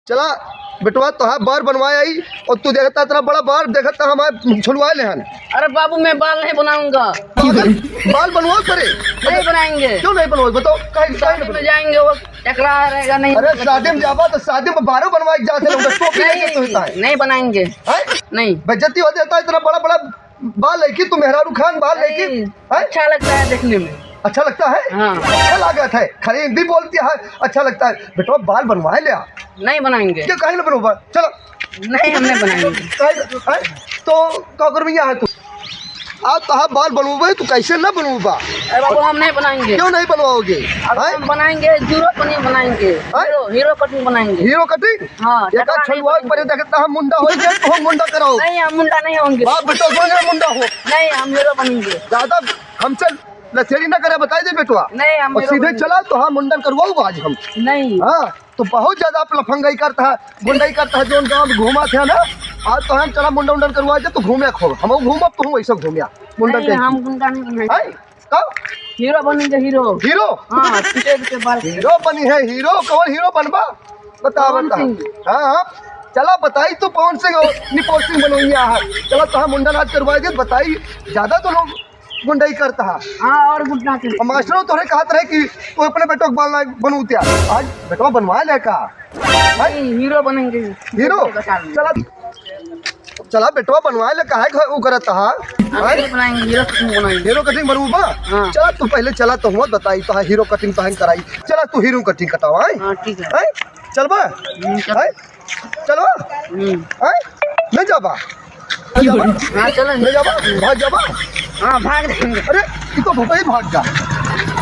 चला बेटवा तोहार बार बनवाए आई और तू देखता इतना बड़ा बार देखता हमारे छुड़वाए ले हन। अरे बाबू मैं बाल नहीं बनाऊंगा। बाल बनवाओ करे नहीं बनाएंगे। क्यों नहीं बनवाओ बताओ? शादी में जाएंगे वो टकरा रहेगा नहीं। अरे शादी में जावा तो शादी में बारह बनवाए जाते लोग नहीं बनाएंगे। नहीं बेइज्जती हो जाता है इतना बड़ा बड़ा बाल लेके तू मेहरारू खान बाल लेके अच्छा लगता है देखने में। अच्छा लगता है हाँ। अच्छा लागत है खरी हिंदी बोलती है अच्छा लगता है बेटा बाल बनवाए ले नहीं बनाएंगे। क्या कहीं ना बनवा चलो नहीं हम नहीं बनाएंगे। तो काकर भैया है तू आप कहा बाल बनवाए तू कैसे ना बनवा? अरे बाबू हम नहीं बनाएंगे। क्यों नहीं बनवाओगे? हम बनाएंगे जीरो पनीर बनाएंगे। हीरो कटिंग बनाएंगे। हीरो कटिंग हाँ पर देखता हम मुंडा हो गया तो हम मुंडा कराओ। नहीं हम मुंडा नहीं होंगे। आप बेटा मुंडा हो नहीं हम हीरो बनेंगे। ज्यादा हमसे लसेरी ना करे बताई दे बेटवा। नहीं हम सीधे चला तो हाँ मुंडन करवाओ आज हम। नहीं हाँ तो बहुत ज्यादा लफंगाई करता है गुंडाई करता है जो गाँव में घूमा थे ना आज तो हम चला मुंडन मुंडन करवा तो घूमे खो हम घूमब तो हम वैसे घूमिया मुंडन हम गुंडा नहीं हीरो बनेंगे। हीरो हीरो हाँ हीरो बनी है हीरो कौन हीरो बनवा बता बता। हाँ चला बताई तो पवन सिंह निपोल सिंह बनोइया है चला तो हम मुंडन आज करवा दे बताई ज्यादा तो लोग गुंडाई करता है। हाँ और गुंडा मास्टरों तोहरे कहत रहे कि तू अपने बेटो को बाल बनूतिया आज बेटवा बनवा ले का हीरो बनेंगे। हीरो चला चला बेटवा बनवाए ले काहे वो करत हा हीरो कटिंग बनूबा। चला तू पहले चला तो मत बताई तो हीरो कटिंग तो कराई चला तू हीरो कटिंग कटावा है चलबा चलो नहीं जाबा हाँ चलो नहीं जाबा भाग जाबा। हाँ भाग जाएंगे। अरे तू तो भाग जा